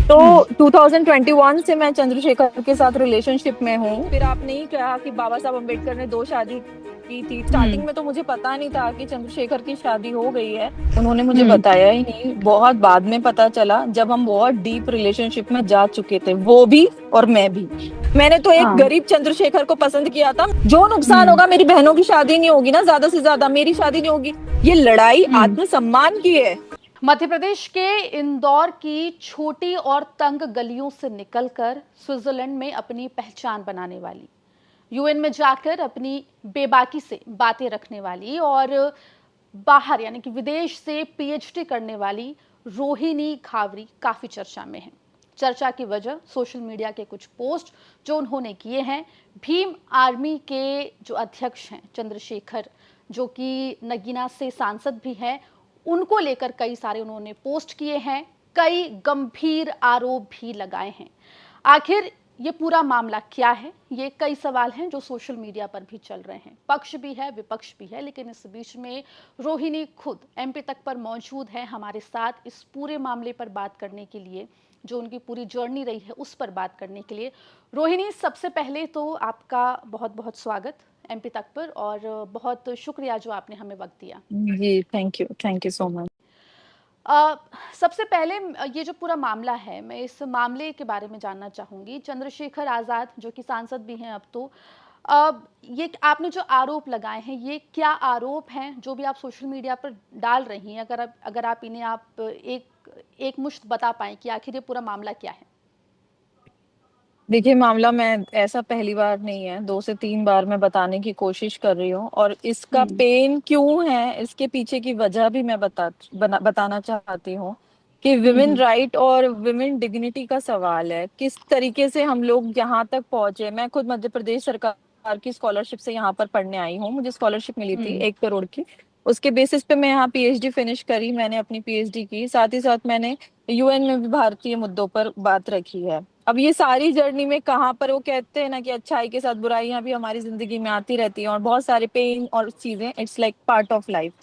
तो 2021 से मैं चंद्रशेखर के साथ रिलेशनशिप में हूँ। फिर आपने ही कहा कि बाबा साहब अम्बेडकर ने दो शादी की थी। स्टार्टिंग हुँ, में तो मुझे पता नहीं था कि चंद्रशेखर की शादी हो गई है। उन्होंने मुझे हुँ, बताया ही नहीं, बहुत बाद में पता चला जब हम बहुत डीप रिलेशनशिप में जा चुके थे, वो भी और मैं भी। मैंने तो एक हाँ, गरीब चंद्रशेखर को पसंद किया था। जो नुकसान हुँ, होगा, मेरी बहनों की शादी नहीं होगी ना, ज्यादा से ज्यादा मेरी शादी नहीं होगी। ये लड़ाई हुँ। आत्मसम्मान की है। मध्य प्रदेश के इंदौर की छोटी और तंग गलियों से निकलकर स्विट्जरलैंड में अपनी पहचान बनाने वाली, यूएन में जाकर अपनी बेबाकी से बातें रखने वाली और बाहर यानी कि विदेश से पीएचडी करने वाली रोहिणी खावरी काफी चर्चा में है। चर्चा की वजह सोशल मीडिया के कुछ पोस्ट जो उन्होंने किए हैं। भीम आर्मी के जो अध्यक्ष हैं चंद्रशेखर, जो कि नगीना से सांसद भी हैं, उनको लेकर कई सारे उन्होंने पोस्ट किए हैं, कई गंभीर आरोप भी लगाए हैं। आखिर ये पूरा मामला क्या है? ये कई सवाल हैं जो सोशल मीडिया पर भी चल रहे हैं। पक्ष भी है, विपक्ष भी है, लेकिन इस बीच में रोहिणी खुद एमपी तक पर मौजूद है हमारे साथ इस पूरे मामले पर बात करने के लिए, जो उनकी पूरी जर्नी रही है उस पर बात करने के लिए। रोहिणी, सबसे पहले तो आपका बहुत बहुत स्वागत एमपी तक पर, और बहुत शुक्रिया जो आपने हमें वक्त दिया। जी, थैंक यू सो मच। अ, सबसे पहले ये जो पूरा मामला है, मैं इस मामले के बारे में जानना चाहूँगी। चंद्रशेखर आज़ाद जो कि सांसद भी हैं अब तो, अ, ये आपने जो आरोप लगाए हैं, ये क्या आरोप हैं जो भी आप सोशल मीडिया पर डाल रही हैं? अगर आप इन्हें आप एक मुश्त बता पाएँ कि आखिर ये पूरा मामला क्या है? देखिए, मामला मैं ऐसा पहली बार नहीं है, 2 से 3 बार मैं बताने की कोशिश कर रही हूँ, और इसका हुँ, पेन क्यों है, इसके पीछे की वजह भी मैं बताना चाहती हूँ। कि हुँ, विमेन हुँ, राइट और विमेन डिग्निटी का सवाल है, किस तरीके से हम लोग यहाँ तक पहुंचे। मैं खुद मध्य प्रदेश सरकार की स्कॉलरशिप से यहाँ पर पढ़ने आई हूँ। मुझे स्कॉलरशिप मिली थी हुँ, 1 करोड़ की। उसके बेसिस पे मैं यहाँ पीएचडी फिनिश करी, मैंने अपनी पीएचडी की, साथ ही साथ मैंने यूएन में भी भारतीय मुद्दों पर बात रखी है। अब ये सारी जर्नी में कहाँ पर, वो कहते हैं ना कि अच्छाई के साथ बुराइयां भी हमारी जिंदगी में आती रहती हैं, और बहुत सारे पेन और चीजें, it's like part of life.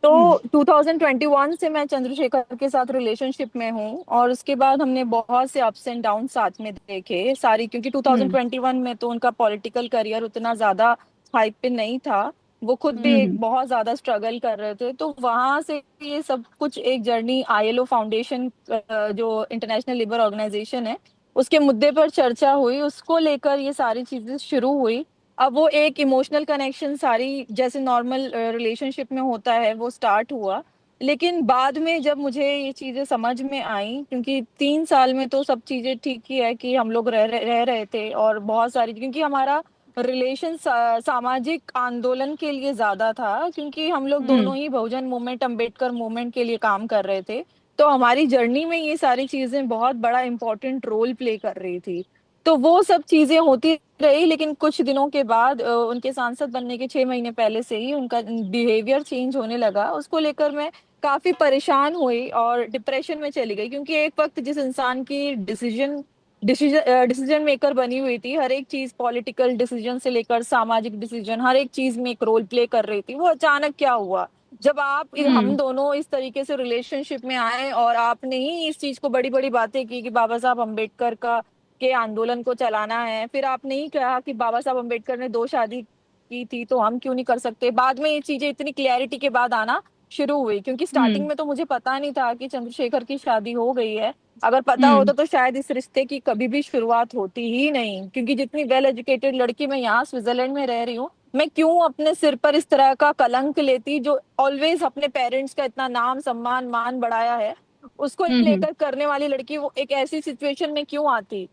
तो हुँ, 2021 से मैं चंद्रशेखर के साथ रिलेशनशिप में हूँ, और उसके बाद हमने बहुत से अप्स एंड डाउन साथ में देखे सारी, क्योंकि हुँ, 2021 में तो उनका पॉलिटिकल करियर उतना ज्यादा हाइप पे नहीं था। वो खुद भी हुँ, एक हुँ, बहुत ज्यादा स्ट्रगल कर रहे थे, तो वहां से ये सब कुछ एक जर्नी आईएलओ फाउंडेशन, जो इंटरनेशनल लेबर ऑर्गेनाइजेशन है, उसके मुद्दे पर चर्चा हुई, उसको लेकर ये सारी चीजें शुरू हुई। अब वो एक इमोशनल कनेक्शन सारी जैसे नॉर्मल रिलेशनशिप में होता है, वो स्टार्ट हुआ। लेकिन बाद में जब मुझे ये चीजें समझ में आई, क्योंकि 3 साल में तो सब चीजें ठीक ही है कि हम लोग रह रहे थे, और बहुत सारी, क्योंकि हमारा रिलेशन सामाजिक आंदोलन के लिए ज्यादा था, क्योंकि हम लोग हुँ, दोनों ही बहुजन मूवमेंट, अम्बेडकर मूवमेंट के लिए काम कर रहे थे। तो हमारी जर्नी में ये सारी चीजें बहुत बड़ा इंपॉर्टेंट रोल प्ले कर रही थी। तो वो सब चीजें होती रही, लेकिन कुछ दिनों के बाद उनके सांसद बनने के 6 महीने पहले से ही उनका बिहेवियर चेंज होने लगा। उसको लेकर मैं काफी परेशान हुई और डिप्रेशन में चली गई, क्योंकि एक वक्त जिस इंसान की डिसीजन डिसीजन डिसीजन मेकर बनी हुई थी, हर एक चीज, पॉलिटिकल डिसीजन से लेकर सामाजिक डिसीजन, हर एक चीज में एक रोल प्ले कर रही थी, वो अचानक क्या हुआ जब हम हुँ, दोनों इस तरीके से रिलेशनशिप में आए, और आपने ही इस चीज को बड़ी बड़ी बातें की कि बाबा साहब अम्बेडकर का के आंदोलन को चलाना है। फिर आपने ही कहा कि बाबा साहब अम्बेडकर ने 2 शादी की थी, तो हम क्यों नहीं कर सकते। बाद में ये चीजें इतनी क्लैरिटी के बाद आना शुरू हुई, क्योंकि हुँ, स्टार्टिंग में तो मुझे पता नहीं था कि चंद्रशेखर की शादी हो गई है। अगर पता हुँ, होता तो शायद इस रिश्ते की कभी भी शुरुआत होती ही नहीं, क्योंकि जितनी वेल एजुकेटेड लड़की मैं यहाँ स्विट्जरलैंड में रह रही हूँ, मैं क्यों अपने सिर पर इस तरह का कलंक लेती, जो ऑलवेज अपने पेरेंट्स का इतना नाम सम्मान मान बढ़ाया है, उसको हुँ, हुँ, लेकर करने वाली लड़की वो एक ऐसी सिचुएशन में क्यों आती।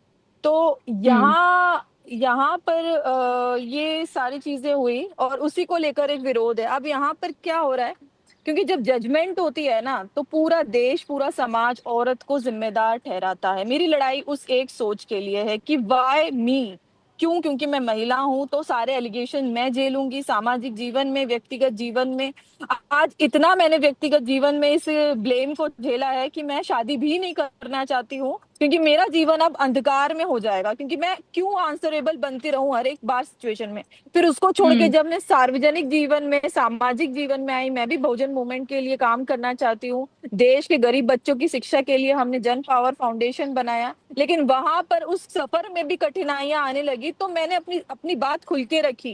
तो हुँ, यहाँ यहाँ पर ये सारी चीजें हुई, और उसी को लेकर एक विरोध है। अब यहाँ पर क्या हो रहा है, क्योंकि जब जजमेंट होती है ना, तो पूरा देश, पूरा समाज औरत को जिम्मेदार ठहराता है। मेरी लड़ाई उस एक सोच के लिए है कि वाई मी, क्यों, क्योंकि मैं महिला हूं तो सारे एलिगेशन मैं झेलूंगी, सामाजिक जीवन में, व्यक्तिगत जीवन में। आज इतना मैंने व्यक्तिगत जीवन में इस ब्लेम को झेला है कि मैं शादी भी नहीं करना चाहती हूँ, क्योंकि मेरा जीवन अब अंधकार में हो जाएगा, क्योंकि मैं क्यों आंसरेबल बनती रहूं हर एक बार सिचुएशन में। फिर उसको छोड़ के हम्म। जब मैं सार्वजनिक जीवन में, सामाजिक जीवन में आई, मैं भी बहुजन मूवमेंट के लिए काम करना चाहती हूँ। देश के गरीब बच्चों की शिक्षा के लिए हमने जन पावर फाउंडेशन बनाया, लेकिन वहां पर उस सफर में भी कठिनाइयां आने लगी, तो मैंने अपनी अपनी बात खुल के रखी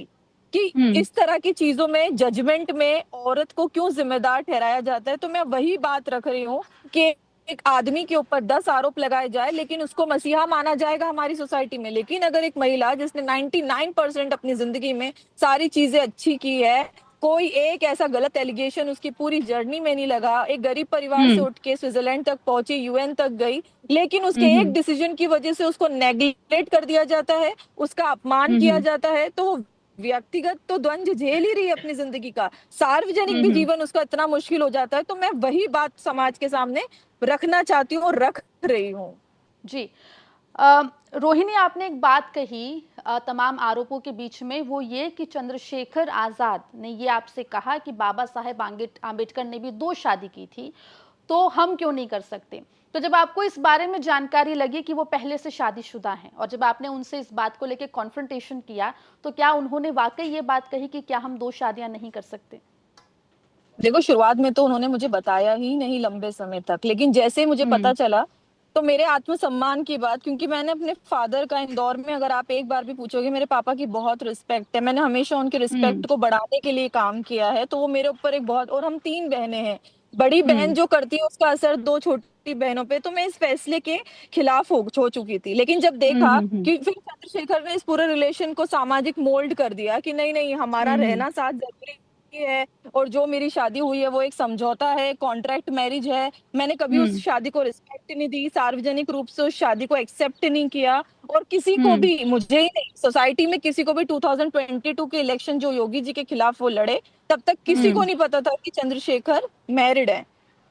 कि हम्म। इस तरह की चीजों में, जजमेंट में औरत को क्यों जिम्मेदार ठहराया जाता है। तो मैं वही बात रख रही हूँ कि एक आदमी के ऊपर 10 आरोप लगाए जाए लेकिन उसको मसीहा माना जाएगा हमारी सोसाइटी में, लेकिन अगर एक महिला जिसने 99% अपनी जिंदगी में सारी चीजें अच्छी की है, कोई एक ऐसा गलत एलिगेशन उसकी पूरी जर्नी में नहीं लगा, एक गरीब परिवार से हम्म। उठ के स्विट्जरलैंड तक पहुंची, यूएन तक गई, लेकिन उसके एक हम्म। डिसीजन की वजह से उसको नेग्लेक्ट कर दिया जाता है, उसका अपमान किया हम्म। जाता है, तो वो व्यक्तिगत तो द्वंद्व झेल ही रही है अपनी जिंदगी का, सार्वजनिक भी हम्म। जीवन उसका इतना मुश्किल हो जाता है। तो मैं वही बात समाज के सामने रखना चाहती हूँ और रख रही हूँ। जी। अ, रोहिणी, आपने एक बात कही तमाम आरोपों के बीच में, वो ये कि चंद्रशेखर आजाद ने ये आपसे कहा कि बाबा साहेब आम्बेडकर ने भी 2 शादी की थी, तो हम क्यों नहीं कर सकते। तो जब आपको इस बारे में जानकारी लगी कि वो पहले से शादीशुदा हैं, और जब आपने उनसे इस बात को लेकर कॉन्फ्रंटेशन किया, तो क्या उन्होंने वाकई ये बात कही कि क्या हम 2 शादियां नहीं कर सकते? देखो, शुरुआत में तो उन्होंने मुझे बताया ही नहीं लंबे समय तक, लेकिन जैसे ही मुझे पता हम्म। चला तो मेरे आत्मसम्मान की बात, क्योंकि मैंने अपने फादर का इंदौर में, अगर आप एक बार भी पूछोगे, मेरे पापा की बहुत रिस्पेक्ट है, मैंने हमेशा उनकी हम्म। रिस्पेक्ट को बढ़ाने के लिए काम किया है, तो वो मेरे ऊपर एक बहुत, और हम 3 बहनें हैं, बड़ी बहन हम्म। जो करती है उसका असर 2 छोटी बहनों पे, तो मैं इस फैसले के खिलाफ हो चुकी थी। लेकिन जब देखा हम्म। कि फिर चंद्रशेखर ने इस पूरे रिलेशन को सामाजिक मोल्ड कर दिया कि नहीं नहीं, हमारा हम्म। रहना साथ जरूरी है, और जो मेरी शादी हुई है वो एक समझौता है, कॉन्ट्रैक्ट मैरिज है, मैंने कभी उस हम्म। शादी को रिस्पेक्ट नहीं दी, सार्वजनिक रूप से उस शादी को एक्सेप्ट नहीं किया, और किसी को हम्म। भी, मुझे ही नहीं, सोसाइटी में किसी को भी 2022 के इलेक्शन जो योगी जी के खिलाफ वो लड़े, तब तक किसी को हम्म। नहीं पता था कि चंद्रशेखर मैरिड है।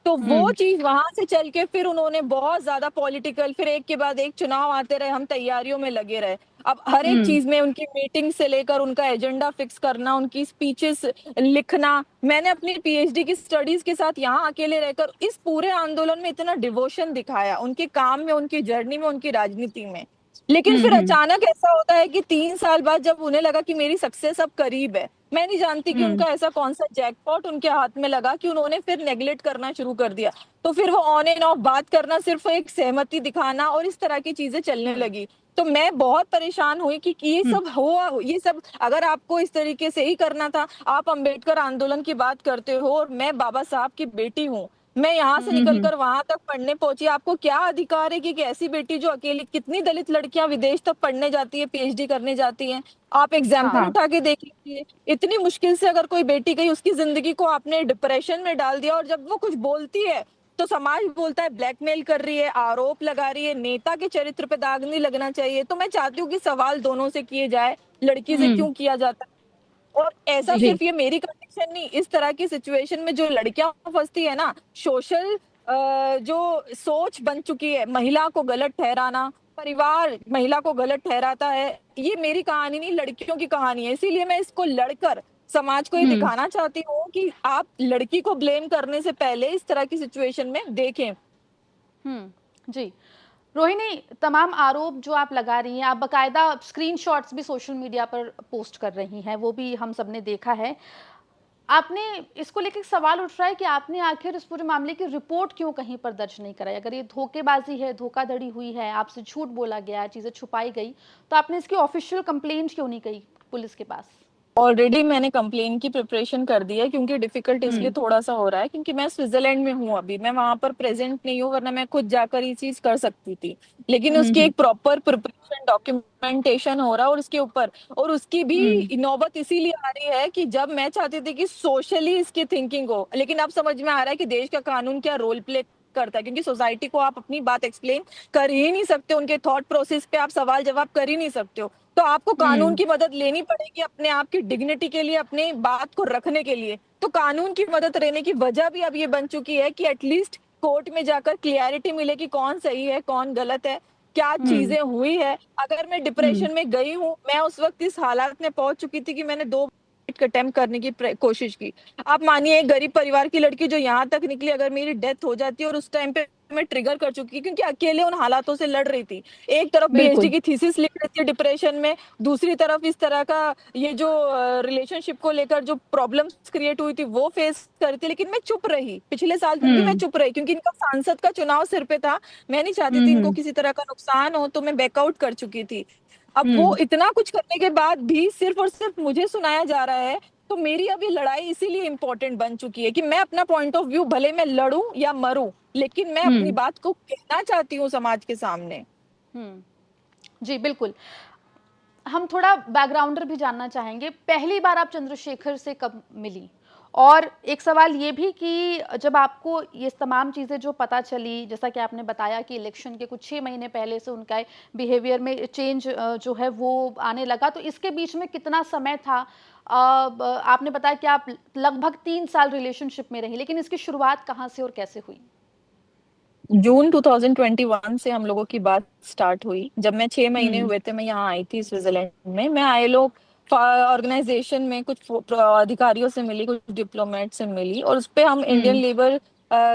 तो वो हम्म। चीज वहां से चल के फिर उन्होंने बहुत ज्यादा पॉलिटिकल, फिर एक के बाद एक चुनाव आते रहे, हम तैयारियों में लगे रहे। अब हर एक हम्म। चीज में उनकी मीटिंग से लेकर उनका एजेंडा फिक्स करना, उनकी स्पीचेस लिखना, मैंने अपनी पीएचडी की स्टडीज के साथ यहाँ अकेले रहकर इस पूरे आंदोलन में इतना डिवोशन दिखाया, उनके काम में, उनकी जर्नी में, उनकी राजनीति में। लेकिन फिर हम्म। अचानक ऐसा होता है कि 3 साल बाद जब उन्हें लगा कि मेरी सक्सेस अब करीब है, मैं नहीं जानती कि हम्म। उनका ऐसा कौन सा जैकपॉट उनके हाथ में लगा कि उन्होंने फिर नेग्लेक्ट करना शुरू कर दिया। तो फिर वो ऑन एंड ऑफ बात करना, सिर्फ एक सहमति दिखाना और इस तरह की चीजें चलने हम्म। लगी। तो मैं बहुत परेशान हुई कि ये हम्म। सब हो, ये सब अगर आपको इस तरीके से ही करना था, आप अंबेडकर आंदोलन की बात करते हो और मैं बाबा साहब की बेटी हूँ, मैं यहाँ से हम्म। निकलकर वहां तक पढ़ने पहुंची, आपको क्या अधिकार है कि ऐसी बेटी जो अकेली, कितनी दलित लड़कियां विदेश तक पढ़ने जाती है, पीएचडी करने जाती हैं, आप एग्जाम्पल हाँ। उठा के देख लीजिए, इतनी मुश्किल से अगर कोई बेटी गई, उसकी जिंदगी को आपने डिप्रेशन में डाल दिया, और जब वो कुछ बोलती है तो समाज बोलता है ब्लैकमेल कर रही है, आरोप लगा रही है, नेता के चरित्र पे दाग नहीं लगना चाहिए। तो मैं चाहती हूँ कि सवाल दोनों से किए जाए, लड़की से हम्म। क्यों किया जाता है। और ऐसा जी। सिर्फ ये मेरी कंडीशन नहीं, इस तरह की सिचुएशन में जो लड़कियां फंसती है ना, सोशल जो सोच बन चुकी है, महिला को गलत ठहराना, परिवार महिला को गलत ठहराता है, ये मेरी कहानी नहीं, लड़कियों की कहानी है। इसीलिए मैं इसको लड़कर समाज को ये हम्म। दिखाना चाहती हूँ कि आप लड़की को ब्लेम करने से पहले इस तरह की सिचुएशन में देखें। जी। रोहिणी, तमाम आरोप जो आप लगा रही हैं, आप बकायदा स्क्रीनशॉट्स भी सोशल मीडिया पर पोस्ट कर रही हैं, वो भी हम सबने देखा है। आपने इसको लेकर सवाल उठ रहा है कि आपने आखिर इस पूरे मामले की रिपोर्ट क्यों कहीं पर दर्ज नहीं कराई। अगर ये धोखेबाजी है, धोखाधड़ी हुई है, आपसे झूठ बोला गया, चीजें छुपाई गई, तो आपने इसकी ऑफिशियल कंप्लेंट क्यों नहीं की पुलिस के पास? ऑलरेडी मैंने कंप्लेन की प्रिपरेशन कर दी है, क्योंकि डिफिकल्ट इसलिए हम्म। थोड़ा सा हो रहा है क्योंकि मैं स्विट्जरलैंड में हूँ, अभी मैं वहां पर प्रेजेंट नहीं हूँ, वरना मैं खुद जाकर ये चीज कर सकती थी। लेकिन उसकी हम्म। एक प्रॉपर प्रिपरेशन, डॉक्यूमेंटेशन हो रहा है, और उसके ऊपर, और उसकी हम्म। भी नौबत इसीलिए आ रही है कि जब मैं चाहती थी कि सोशली इसकी थिंकिंग हो, लेकिन अब समझ में आ रहा है कि देश का कानून क्या रोल प्ले करता है, क्योंकि सोसाइटी को आप अपनी बात एक्सप्लेन कर ही नहीं सकते, उनके थॉट प्रोसेस पे आप सवाल जवाब कर ही नहीं सकते हो, तो आपको कानून हम्म। की मदद लेनी पड़ेगी अपने आप की डिग्निटी के लिए, अपने बात को रखने के लिए। तो कानून की मदद लेने की वजह भी अब ये बन चुकी है कि एटलीस्ट कोर्ट में जाकर क्लियरिटी मिले कि कौन सही है, कौन गलत है, क्या हम्म। चीजें हुई है। अगर मैं हम्म। डिप्रेशन में गई हूँ, मैं उस वक्त इस हालात में पहुंच चुकी थी कि मैंने 2 अटेम्प्ट करने की कोशिश की। आप मानिए एक गरीब परिवार की लड़की जो यहाँ तक निकली, अगर मेरी डेथ हो जाती है और उस टाइम पे मैं ट्रिगर कर चुकी, क्योंकि अकेले उन हालातों से लड़ रही थी। एक तरफ पीएचडी बिल्कुल। की थीसिस लिख रही थी डिप्रेशन में, दूसरी तरफ इस तरह का ये जो रिलेशनशिप को लेकर जो प्रॉब्लम्स क्रिएट हुई थी वो फेस कर रही थी, लेकिन मैं चुप रही। पिछले साल भी मैं हम्म। चुप रही क्योंकि इनका सांसद का चुनाव सिर पे था। मैं नहीं चाहती थी इनको हम्म। किसी तरह का नुकसान हो, तो मैं बैकआउट कर चुकी थी। अब वो हम्म। इतना कुछ करने के बाद भी सिर्फ और सिर्फ मुझे सुनाया जा रहा है। तो मेरी अब ये लड़ाई इसीलिए इंपॉर्टेंट बन चुकी है कि मैं अपना पॉइंट ऑफ व्यू, भले मैं लड़ूं या मरूं, लेकिन मैं अपनी हम्म। बात को कहना चाहती हूँ समाज के सामने। हम्म। जी बिल्कुल। हम थोड़ा बैकग्राउंडर भी जानना चाहेंगे, पहली बार आप चंद्रशेखर से कब मिली? और एक सवाल ये भी कि जब आपको ये तमाम चीज़ें जो पता चली, जैसा कि आपने बताया कि इलेक्शन के कुछ 6 महीने पहले से उनका बिहेवियर में चेंज जो है वो आने लगा, तो इसके बीच में कितना समय था? आपने बताया कि आप लगभग 3 साल रिलेशनशिप में रही, लेकिन इसकी शुरुआत कहाँ से और कैसे हुई? जून 2021 से हम लोगों की बात स्टार्ट हुई। जब मैं 6 महीने हुँ। हुए थे, मैं यहाँ आई थी स्विट्जरलैंड में। मैं आईएलओ ऑर्गेनाइजेशन में कुछ अधिकारियों से मिली, कुछ डिप्लोमेट से मिली, और उस पे हम इंडियन हुँ। लेबर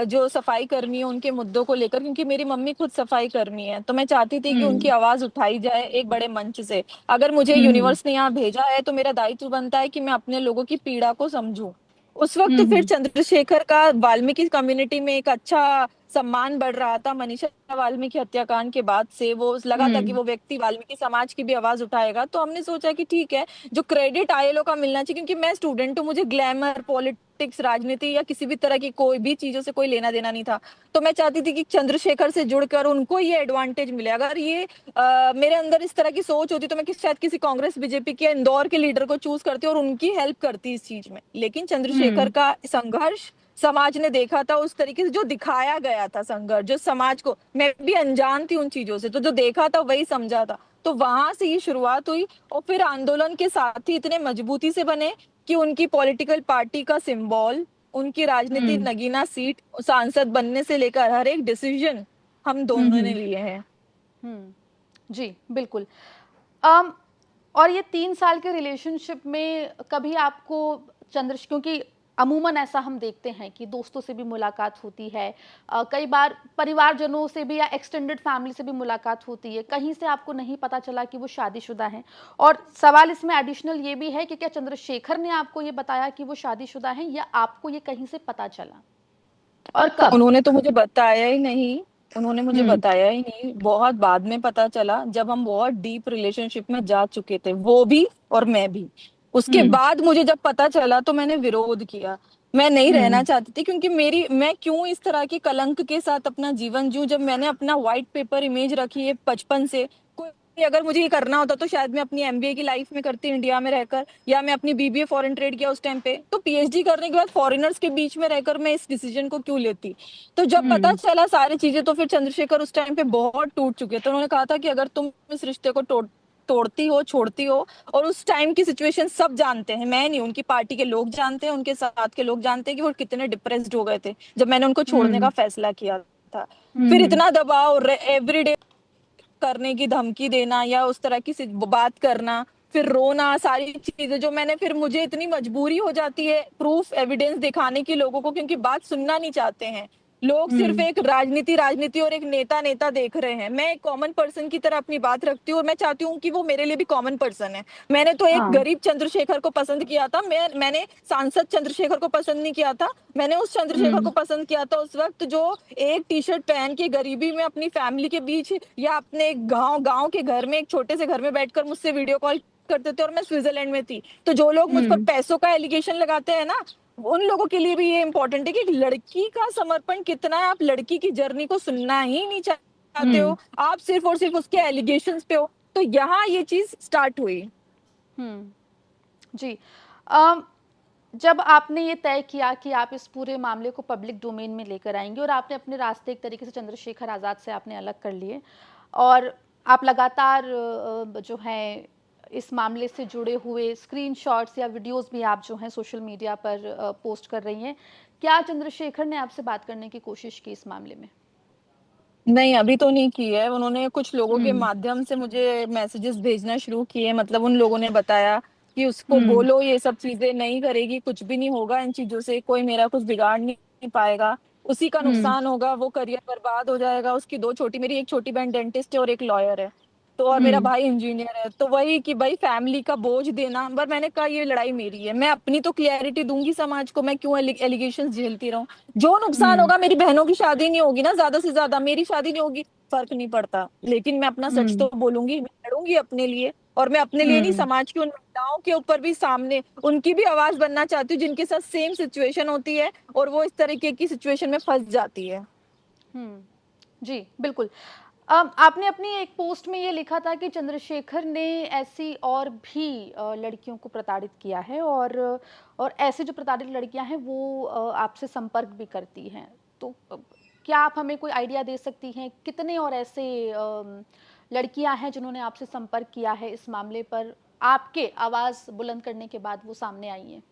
जो सफाई कर्मी है उनके मुद्दों को लेकर, क्योंकि मेरी मम्मी खुद सफाई कर्मी है, तो मैं चाहती थी कि उनकी हुँ। आवाज उठाई जाए एक बड़े मंच से। अगर मुझे हुँ। हुँ। यूनिवर्स ने यहाँ भेजा है तो मेरा दायित्व बनता है कि मैं अपने लोगों की पीड़ा को समझूं। उस वक्त हुँ। फिर हुँ। चंद्रशेखर का वाल्मीकि कम्युनिटी में एक अच्छा सम्मान बढ़ रहा था। मनीषा वाल्मीकि हत्याकांड के बाद से वो लगा था कि हुँ। वो व्यक्ति वाल्मीकि समाज की भी आवाज उठाएगा। तो हमने सोचा कि ठीक है, जो क्रेडिट आईएलओ का मिलना चाहिए, क्योंकि मैं स्टूडेंट हूँ, मुझे ग्लैमर, पॉलिटिक्स, राजनीति या किसी भी तरह की कोई भी चीजों से कोई लेना देना नहीं था। तो मैं चाहती थी कि चंद्रशेखर से जुड़कर उनको ये एडवांटेज मिले। अगर ये मेरे अंदर इस तरह की सोच होती तो मैं शायद किसी कांग्रेस, बीजेपी के इंदौर के लीडर को चूज करती और उनकी हेल्प करती इस चीज में। लेकिन चंद्रशेखर हुँ। का संघर्ष समाज ने देखा था, उस तरीके से जो दिखाया गया था संघर्ष, जो समाज को, मैं भी अनजान थी उन चीजों से, तो जो देखा था वही समझा था। तो वहां से ये शुरुआत हुई, और फिर आंदोलन के साथ ही इतने मजबूती से बने कि उनकी पॉलिटिकल पार्टी का सिंबल, उनकी राजनीति हुँ। नगीना सीट, सांसद बनने से लेकर हर एक डिसीजन हम हुँ। दोनों ने हुँ। लिए हैं। हुँ। जी, बिल्कुल। अम, और ये 3 साल के रिलेशनशिप में कभी आपको क्योंकि अमूमन ऐसा हम देखते हैं कि दोस्तों से भी मुलाकात होती है, कई बार परिवारजनों से भी या एक्सटेंडेड फैमिली से भी मुलाकात होती है, कहीं से आपको नहीं पता चला कि वो शादीशुदा हैं। और सवाल इसमें एडिशनल ये भी है कि क्या चंद्रशेखर ने आपको ये बताया कि वो शादीशुदा हैं या आपको ये कहीं से पता चला? और कब? उन्होंने तो मुझे बताया ही नहीं। उन्होंने मुझे हुँ। बताया ही नहीं, बहुत बाद में पता चला, जब हम बहुत डीप रिलेशनशिप में जा चुके थे, वो भी और मैं भी। उसके हुँ। बाद मुझे जब पता चला तो मैंने विरोध किया। मैं नहीं रहना हुँ। चाहती थी, क्योंकि मैं क्यों इस तरह के कलंक के साथ अपना जीवन जीऊं, जब मैंने अपना व्हाइट पेपर इमेज रखी है बचपन से। कोई अगर मुझे ये करना होता तो शायद मैं अपनी एमबीए की लाइफ में करती इंडिया में रहकर, या मैं अपनी बीबीए फॉरेन ट्रेड किया उस टाइम पे, तो पीएचडी करने के बाद फॉरेनर्स के बीच में रहकर मैं इस डिसीजन को क्यों लेती। तो जब पता हुँ। चला सारी चीजें, तो फिर चंद्रशेखर उस टाइम पे बहुत टूट चुके थे। उन्होंने कहा था कि अगर तुम इस रिश्ते को तोड़ती हो, छोड़ती हो, और उस टाइम की सिचुएशन सब जानते हैं, मैं नहीं, उनकी पार्टी के लोग जानते हैं, उनके साथ के लोग जानते हैं कि वो कितने डिप्रेस्ड हो गए थे जब मैंने उनको छोड़ने का हुँ। फैसला किया था। हुँ। फिर हुँ। इतना दबाव, एवरीडे करने की धमकी देना या उस तरह की बात करना, फिर रोना, सारी चीजें जो मैंने, फिर मुझे इतनी मजबूरी हो जाती है प्रूफ एविडेंस दिखाने की लोगों को, क्योंकि बात सुनना नहीं चाहते हैं लोग, सिर्फ हुँ। एक राजनीति राजनीति और एक नेता नेता देख रहे हैं। मैं एक कॉमन पर्सन की तरह अपनी बात रखती हूँ, और मैं चाहती हूँ कि वो मेरे लिए भी कॉमन पर्सन है। मैंने तो एक हाँ। गरीब चंद्रशेखर को पसंद किया था, मैंने सांसद चंद्रशेखर को पसंद नहीं किया था। मैंने उस चंद्रशेखर को हुँ। पसंद किया था उस वक्त जो एक टी शर्ट पहन के गरीबी में अपनी फैमिली के बीच, या अपने गांव गांव के घर में, एक छोटे से घर में बैठकर मुझसे वीडियो कॉल करते थे, और मैं स्विट्जरलैंड में थी। तो जो लोग मुझ पर हुँ। पैसों का एलिगेशन लगाते हैं ना, उन लोगों के लिए भी ये इंपॉर्टेंट है कि एक लड़की का समर्पण कितना है। आप लड़की की जर्नी को सुनना ही नहीं चाहते हुँ। हो, आप सिर्फ और सिर्फ उसके एलिगेशंस पे हो। तो यहाँ ये चीज स्टार्ट हुई। हुँ। जी। अम, जब आपने ये तय किया कि आप इस पूरे मामले को पब्लिक डोमेन में लेकर आएँगे और आपने अपने रास्ते एक तरीके से चंद्रशेखर आज़ाद से आपने अलग कर लिए और आप लगातार जो है इस मामले से जुड़े हुए स्क्रीनशॉट्स या वीडियोज़ भी आप जो हैं सोशल मीडिया पर पोस्ट कर रही हैं। क्या चंद्रशेखर ने आपसे बात करने की कोशिश की इस मामले में? नहीं, अभी तो नहीं की है। उन्होंने कुछ लोगों के हुँ। माध्यम से मुझे मैसेजेस भेजना शुरू किए, मतलब उन लोगों ने बताया कि उसको हम्म। बोलो ये सब चीजें नहीं करेगी, कुछ भी नहीं होगा इन चीजों से, कोई मेरा कुछ बिगाड़ नहीं पाएगा, उसी का हम्म। नुकसान होगा, वो करियर बर्बाद हो जाएगा। उसकी दो छोटी, मेरी एक छोटी बहन डेंटिस्ट है और एक लॉयर है, तो और मेरा हम्म। भाई इंजीनियर है। तो वही कि भाई फैमिली का बोझ देना, पर मैंने कहा ये लड़ाई मेरी है, मैं अपनी तो क्लियरिटी दूंगी समाज को, मैं क्यों एलिगेशन झेलती रहूं। जो नुकसान हम्म। होगा, मेरी बहनों की शादी नहीं होगी ना, ज्यादा से ज्यादा मेरी शादी नहीं होगी, फर्क नहीं पड़ता, लेकिन मैं अपना सच हम्म। तो बोलूंगी, मैं लड़ूंगी अपने लिए। और मैं अपने लिए नहीं, हम्म। समाज की उन महिलाओं के ऊपर भी सामने उनकी भी आवाज बनना चाहती हूँ जिनके साथ सेम सिचुएशन होती है और वो इस तरीके की सिचुएशन में फंस जाती है। जी, बिल्कुल। आपने अपनी एक पोस्ट में ये लिखा था कि चंद्रशेखर ने ऐसी और भी लड़कियों को प्रताड़ित किया है, और ऐसे जो प्रताड़ित लड़कियां हैं वो आपसे संपर्क भी करती हैं। तो क्या आप हमें कोई आइडिया दे सकती हैं कितने और ऐसे लड़कियां हैं जिन्होंने आपसे संपर्क किया है इस मामले पर, आपके आवाज बुलंद करने के बाद वो सामने आई हैं?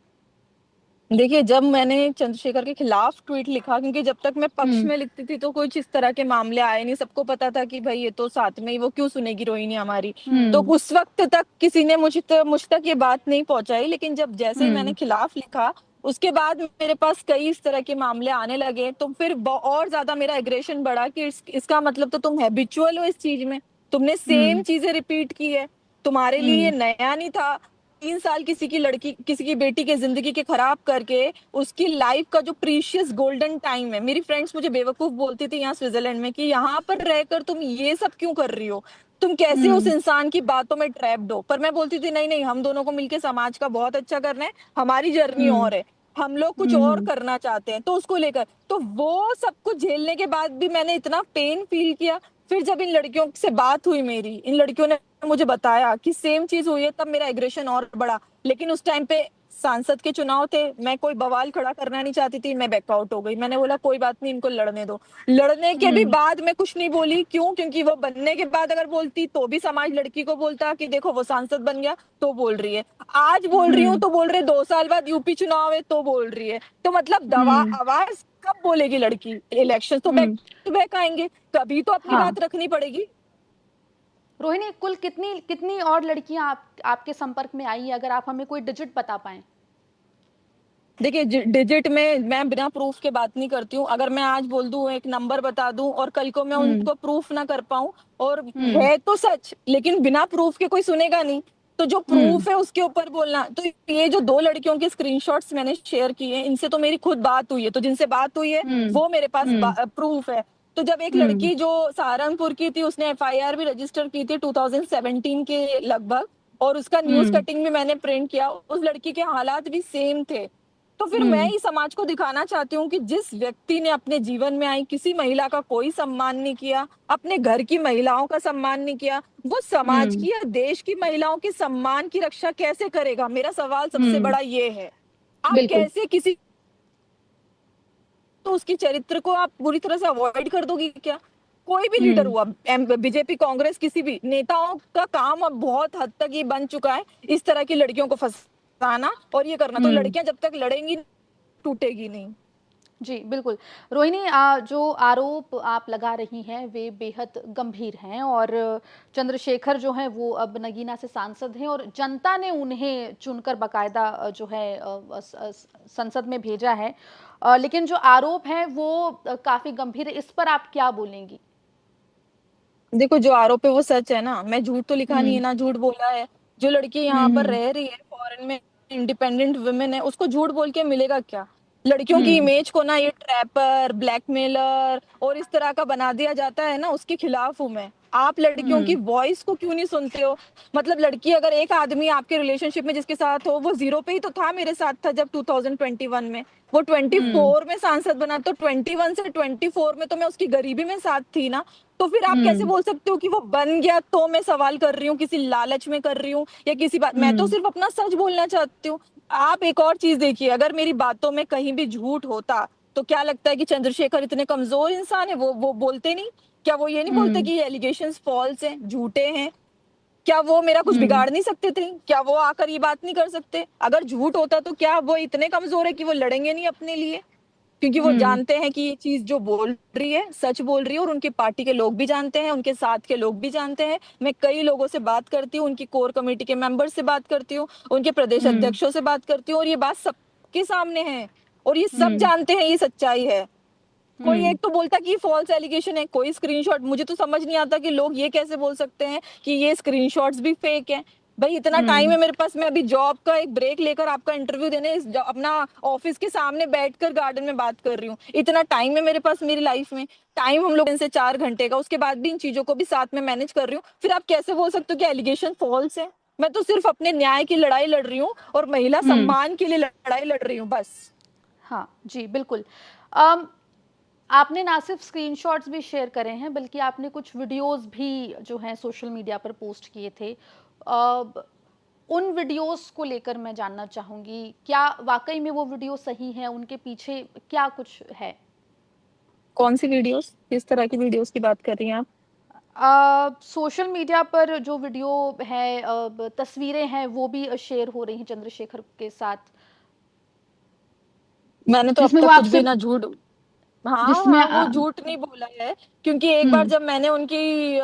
देखिए, जब मैंने चंद्रशेखर के खिलाफ ट्वीट लिखा, क्योंकि जब तक मैं पक्ष हुँ। में लिखती थी तो कुछ इस तरह के मामले आए नहीं, सबको पता था कि भाई ये तो साथ में ही, वो क्यों सुनेगी रोहिणी हमारी। तो हुँ। उस वक्त तक किसी ने मुझ तक ये बात नहीं पहुंचाई, लेकिन जब जैसे ही मैंने हुँ। खिलाफ लिखा, उसके बाद मेरे पास कई इस तरह के मामले आने लगे, तो फिर और ज्यादा मेरा एग्रेशन बढ़ा कि इसका मतलब तो तुम हैबिचुअल हो इस चीज में, तुमने सेम हुँ। चीजें रिपीट की है, तुम्हारे लिए ये हुँ। नया नहीं था। 3 साल किसी की लड़की, किसी की बेटी के जिंदगी के खराब करके उसकी लाइफ का जो प्रीशियस गोल्डन टाइम है, मेरी फ्रेंड्स मुझे बेवकूफ बोलती थी यहाँ स्विट्जरलैंड में कि यहाँ पर रहकर तुम ये सब क्यों कर रही हो, तुम कैसे उस हुँ। इंसान की बातों में ट्रैप्ड हो। पर मैं बोलती थी नहीं नहीं, हम दोनों को मिलकर समाज का बहुत अच्छा करना है, हमारी जर्नी हुँ। और है, हम लोग कुछ और हुँ। करना चाहते हैं, तो उसको लेकर, तो वो सब कुछ झेलने के बाद भी मैंने इतना पेन फील किया। फिर जब इन लड़कियों से बात हुई मेरी, इन लड़कियों ने मुझे बताया कि सेम चीज हुई है, तब मेरा एग्रेशन और बढ़ा। लेकिन उस टाइम पे सांसद के चुनाव थे, मैं कोई बवाल खड़ा करना नहीं चाहती थी, मैं बैकआउट हो गई, मैंने बोला कोई बात नहीं, इनको लड़ने दो। लड़ने के भी हुँ। बाद मैं कुछ नहीं बोली, क्यों? क्योंकि वो बनने के बाद अगर बोलती तो भी समाज लड़की को बोलता कि देखो वो सांसद बन गया तो बोल रही है, आज बोल रही हूँ हुँ। तो बोल रहे 2 साल बाद यूपी चुनाव है तो बोल रही है। तो मतलब दवा हुँ। आवाज कब बोलेगी लड़की? इलेक्शन तो बैक हुँ। टू बैक आएंगे, तभी तो अपनी हाँ। बात रखनी पड़ेगी। रोहिणी, कुल कितनी कितनी और लड़कियाँ आपके संपर्क में आई हैं, अगर आप हमें कोई डिजिट बता पाएँ? देखिए, डिजिट में मैं बिना प्रूफ के बात नहीं करती हूँ, अगर मैं आज बोल दूं, एक नंबर बता दूं और कल को मैं हुँ। उनको प्रूफ ना कर पाऊं, और हुँ। है तो सच, लेकिन बिना प्रूफ के कोई सुनेगा नहीं, तो जो हुँ। प्रूफ है उसके ऊपर बोलना। तो ये जो 2 लड़कियों के स्क्रीनशॉट्स मैंने शेयर किए हैं, इनसे तो मेरी खुद बात हुई है, तो जिनसे बात हुई है हुँ। वो मेरे पास हुँ। प्रूफ है। तो जब एक हुँ। लड़की जो सहारनपुर की थी, उसने एफआईआर भी रजिस्टर की थी 2017 के लगभग, और उसका न्यूज हुँ। कटिंग भी मैंने प्रिंट किया, उस लड़की के हालात भी सेम थे। तो फिर मैं हुँ। ही समाज को दिखाना चाहती हूँ कि जिस व्यक्ति ने अपने जीवन में आई किसी महिला का कोई सम्मान नहीं किया, अपने घर की महिलाओं का सम्मान नहीं किया, वो समाज हुँ। की या देश की महिलाओं के सम्मान की रक्षा कैसे करेगा? मेरा सवाल सबसे हुँ। बड़ा ये है। आप बिल्कुल। कैसे किसी, तो उसकी चरित्र को आप पूरी तरह से अवॉइड कर दोगे क्या? कोई भी लीडर हुँ। हुआ, बीजेपी, कांग्रेस, किसी भी नेताओं का काम अब बहुत हद तक ये बन चुका है, इस तरह की लड़कियों को फंसाना और ये करना। तो हुँ। लड़कियां जब तक लड़ेंगी, टूटेगी नहीं। जी, बिल्कुल। रोहिणी, जो आरोप आप लगा रही हैं वे बेहद गंभीर हैं, और चंद्रशेखर जो हैं वो अब नगीना से सांसद हैं, और जनता ने उन्हें चुनकर बाकायदा जो है संसद में भेजा है। लेकिन जो आरोप हैं वो काफ़ी गंभीर है, इस पर आप क्या बोलेंगी? देखो, जो आरोप है वो सच है ना, मैं झूठ तो लिखा नहीं है हुँ। ना, झूठ बोला है। जो लड़की हुँ। यहाँ पर हुँ। रह रही है फॉरेन में, इंडिपेंडेंट वुमेन है, उसको झूठ बोल के मिलेगा क्या? लड़कियों की हुँ। इमेज को ना ये ट्रैपर, ब्लैकमेलर और इस तरह का बना दिया जाता है ना, उसके खिलाफ हूं मैं। आप लड़कियों की हुँ। वॉइस को क्यों नहीं सुनते हो? मतलब लड़की, अगर एक आदमी आपके रिलेशनशिप में जिसके साथ हो, वो जीरो पे ही तो था, मेरे साथ था जब 2021 में, वो हुँ। 24 में सांसद बना, तो 21 से 24 में तो मैं उसकी गरीबी में साथ थी ना। तो फिर आप कैसे हुँ। बोल सकते हो कि वो बन गया तो मैं सवाल कर रही हूँ, किसी लालच में कर रही हूँ या किसी बात, मैं तो हुँ। सिर्फ अपना सच बोलना चाहती हूँ। आप एक और चीज देखिए, अगर मेरी बातों में कहीं भी झूठ होता, तो क्या लगता है कि चंद्रशेखर इतने कमजोर इंसान है? वो बोलते नहीं? क्या वो ये नहीं बोलते हुँ। कि ये एलिगेशंस फॉल्स हैं, झूठे हैं? क्या वो मेरा कुछ हुँ। बिगाड़ नहीं सकते थे? क्या वो आकर ये बात नहीं कर सकते? अगर झूठ होता तो क्या वो इतने कमजोर है कि वो लड़ेंगे नहीं अपने लिए? क्योंकि वो जानते हैं कि ये चीज जो बोल रही है सच बोल रही है, और उनकी पार्टी के लोग भी जानते हैं, उनके साथ के लोग भी जानते हैं। मैं कई लोगों से बात करती हूँ, उनकी कोर कमेटी के मेंबर से बात करती हूँ, उनके प्रदेश अध्यक्षों से बात करती हूँ, और ये बात सबके सामने है, और ये सब जानते हैं ये सच्चाई है। कोई एक तो बोलता कि फॉल्स एलिगेशन है, कोई स्क्रीनशॉट, मुझे तो समझ नहीं आता कि लोग ये कैसे बोल सकते हैं कि ये स्क्रीनशॉट्स भी फेक हैं। भाई इतना टाइम है मेरे पास, मैं अभी जॉब का एक ब्रेक लेकर आपका इंटरव्यू देने अपना ऑफिस के सामने बैठकर गार्डन में बात कर रही हूँ। इतना टाइम है मेरे पास मेरी लाइफ में, टाइम हम लोग इनसे 4 घंटे का, उसके बाद भी इन चीजों को भी साथ में मैनेज कर रही हूँ। फिर आप कैसे बोल सकते हो कि एलिगेशन फॉल्स है? मैं तो सिर्फ अपने न्याय की लड़ाई लड़ रही हूँ और महिला सम्मान के लिए लड़ाई लड़ रही हूँ बस। हाँ जी, बिल्कुल। अम, आपने ना सिर्फ स्क्रीनशॉट्स भी शेयर करे हैं, बल्कि आपने कुछ वीडियोस भी जो हैं सोशल मीडिया पर पोस्ट किए थे। उन वीडियोस को लेकर मैं जानना चाहूंगी, क्या वाकई में वो वीडियो सही है? उनके पीछे क्या कुछ है? कौन सी वीडियोस, किस तरह की वीडियोस की बात कर रही हैं आप? सोशल मीडिया पर जो वीडियो है, तस्वीरें हैं, वो भी शेयर हो रही हैं चंद्रशेखर के साथ, मैंने तो अब जिसमें वो तक कुछ भी आपसे, ना झूठ, हाँ जिसमें हाँ, वो झूठ नहीं बोला है। क्योंकि एक बार हम्म जब मैंने उनकी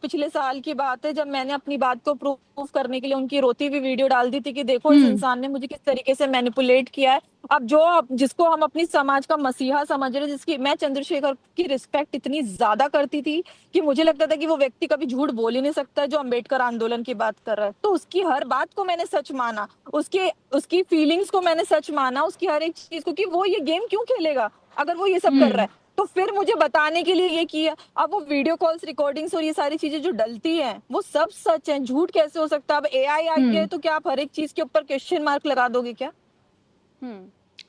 पिछले साल की बात है, जब मैंने अपनी बात को प्रूफ करने के लिए उनकी रोती हुई वीडियो डाल दी थी कि देखो इस हम्म इंसान ने मुझे किस तरीके से मैनिपुलेट किया है। अब जिसको हम अपनी समाज का मसीहा समझ रहे हैं, जिसकी मैं चंद्रशेखर की रिस्पेक्ट इतनी ज्यादा करती थी कि मुझे लगता था कि वो व्यक्ति कभी झूठ बोल ही नहीं सकता, जो अम्बेडकर आंदोलन की बात कर रहा है, तो उसकी हर बात को मैंने सच माना, उसके उसकी फीलिंग्स को मैंने सच माना, उसकी हर एक चीज को, कि वो ये गेम क्यों खेलेगा अगर वो ये सब कर रहा हम्म है। तो फिर मुझे बताने के लिए ये किया। अब वो वीडियो कॉल्स, रिकॉर्डिंग्स और ये सारी चीजें जो डलती हैं वो सब सच है, झूठ कैसे हो सकता है? अब एआई आ गया है हम्म तो क्या आप हर एक चीज के ऊपर क्वेश्चन मार्क लगा दोगे क्या?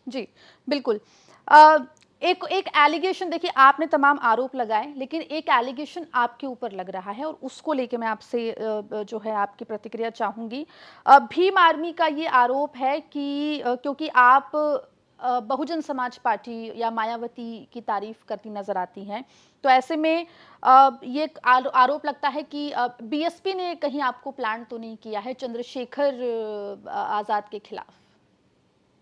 जी, बिल्कुल। अ, एक एक एलिगेशन, देखिए आपने तमाम आरोप लगाए, लेकिन एक एलिगेशन आपके ऊपर लग रहा है, और उसको लेके मैं आपसे जो है आपकी प्रतिक्रिया चाहूंगी। भीम आर्मी का ये आरोप है कि क्योंकि आप बहुजन समाज पार्टी या मायावती की तारीफ करती नजर आती हैं, तो ऐसे में ये एक आरोप लगता है कि बीएसपी ने कहीं आपको प्लान तो नहीं किया है चंद्रशेखर आजाद के खिलाफ?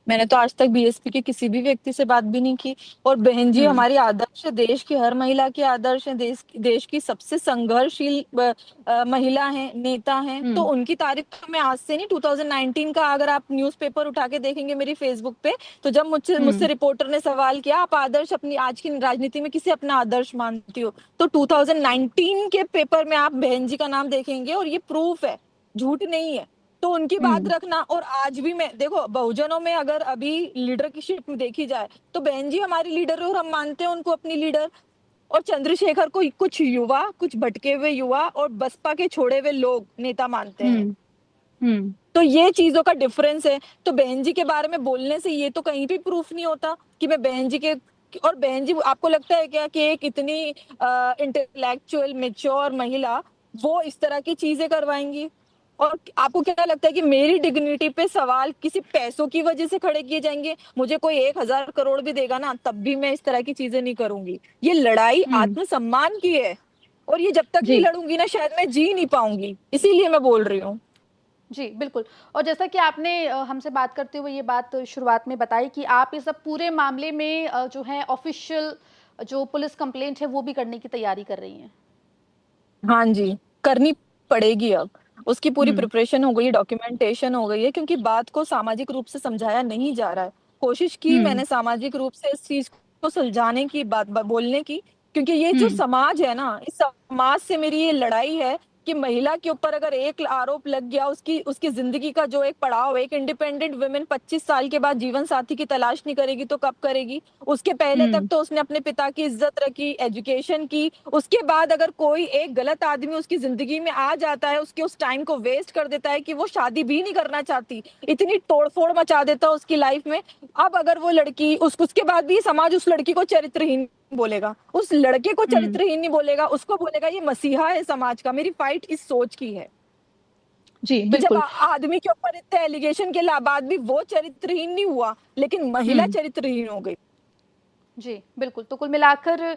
मैंने तो आज तक बीएसपी के किसी भी व्यक्ति से बात भी नहीं की। और बहन जी हम्म हमारी आदर्श है, देश की हर महिला के आदर्श है, देश की सबसे संघर्षशील महिला हैं, नेता हैं, तो हम्म उनकी तारीफ तो मैं आज से नहीं, 2019 का अगर आप न्यूज़पेपर उठा के देखेंगे मेरी फेसबुक पे, तो जब मुझसे मुझसे हम्म रिपोर्टर ने सवाल किया आप आदर्श अपनी आज की राजनीति में किसे अपना आदर्श मानती हो, तो 2019 के पेपर में आप बहन जी का नाम देखेंगे, और ये प्रूफ है, झूठ नहीं है। तो उनकी बात हम्म रखना। और आज भी मैं देखो, बहुजनों में अगर अभी लीडरशिप देखी जाए तो बहन जी हमारी लीडर है और हम मानते हैं उनको अपनी लीडर। और चंद्रशेखर को कुछ युवा, कुछ भटके हुए युवा और बसपा के छोड़े हुए लोग नेता मानते हैं। हम्म हम्म तो ये चीजों का डिफरेंस है। तो बहन जी के बारे में बोलने से ये तो कहीं भी प्रूफ नहीं होता कि मैं बहन जी के, और बहन जी आपको लगता है क्या कि एक इतनी इंटेलेक्चुअल मेच्योर महिला वो इस तरह की चीजें करवाएंगी? और आपको क्या लगता है कि मेरी डिग्निटी पे सवाल किसी पैसों की वजह से खड़े किए जाएंगे? मुझे कोई 1,000 करोड़ भी देगा ना, तब भी मैं इस तरह की चीजें नहीं करूंगी। ये लड़ाई हम्म आत्मसम्मान की है, और ये जब तक नहीं जी लड़ूंगी ना शायद मैं जी नहीं पाऊंगी, इसीलिए मैं बोल रही हूँ। जी, बिल्कुल। और जैसा कि आपने हमसे बात करते हुए ये बात शुरुआत में बताई कि आप इस सब पूरे मामले में जो है ऑफिशियल जो पुलिस कंप्लेंट है वो भी करने की तैयारी कर रही हैं। हाँ जी, करनी पड़ेगी अब। उसकी पूरी हम्म प्रिपरेशन हो गई है, डॉक्यूमेंटेशन हो गई है, क्योंकि बात को सामाजिक रूप से समझाया नहीं जा रहा है। कोशिश की हम्म मैंने सामाजिक रूप से इस चीज को सुलझाने की, बोलने की, क्योंकि ये जो हम्म समाज है ना, इस समाज से मेरी ये लड़ाई है कि महिला के ऊपर अगर एक आरोप लग गया, उसकी उसकी जिंदगी का जो एक पड़ाव है, एक इंडिपेंडेंट वुमेन 25 साल के बाद जीवन साथी की तलाश नहीं करेगी तो कब करेगी? उसके पहले तक हम्म तो उसने अपने पिता की इज्जत रखी, एजुकेशन की, उसके बाद अगर कोई एक गलत आदमी उसकी जिंदगी में आ जाता है, उसके उस टाइम को वेस्ट कर देता है कि वो शादी भी नहीं करना चाहती, इतनी तोड़फोड़ मचा देता है उसकी लाइफ में। अब अगर वो लड़की उसके बाद भी समाज उस लड़की को चरित्रहीन बोलेगा, उस लड़के को हम्म चरित्रहीन नहीं बोलेगा, उसको बोलेगा ये मसीहा है समाज का। मेरी फाइट इस सोच की है जी, कि जब बिल्कुल। आदमी के ऊपर इतने एलिगेशन के बाद भी वो चरित्रहीन नहीं हुआ, लेकिन महिला हम्म चरित्रहीन हो गई। जी, बिल्कुल। तो कुल मिलाकर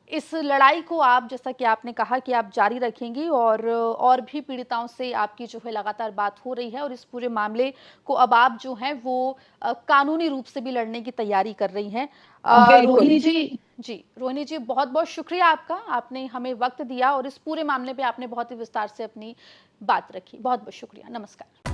इस लड़ाई को आप, जैसा कि आपने कहा कि आप जारी रखेंगी, और भी पीड़िताओं से आपकी जो है लगातार बात हो रही है, और इस पूरे मामले को अब आप जो है वो कानूनी रूप से भी लड़ने की तैयारी कर रही हैं। बिल्कुल। रोहिणी जी, रोहिणी जी, बहुत बहुत शुक्रिया आपका, आपने हमें वक्त दिया और इस पूरे मामले पे आपने बहुत ही विस्तार से अपनी बात रखी। बहुत बहुत शुक्रिया। नमस्कार।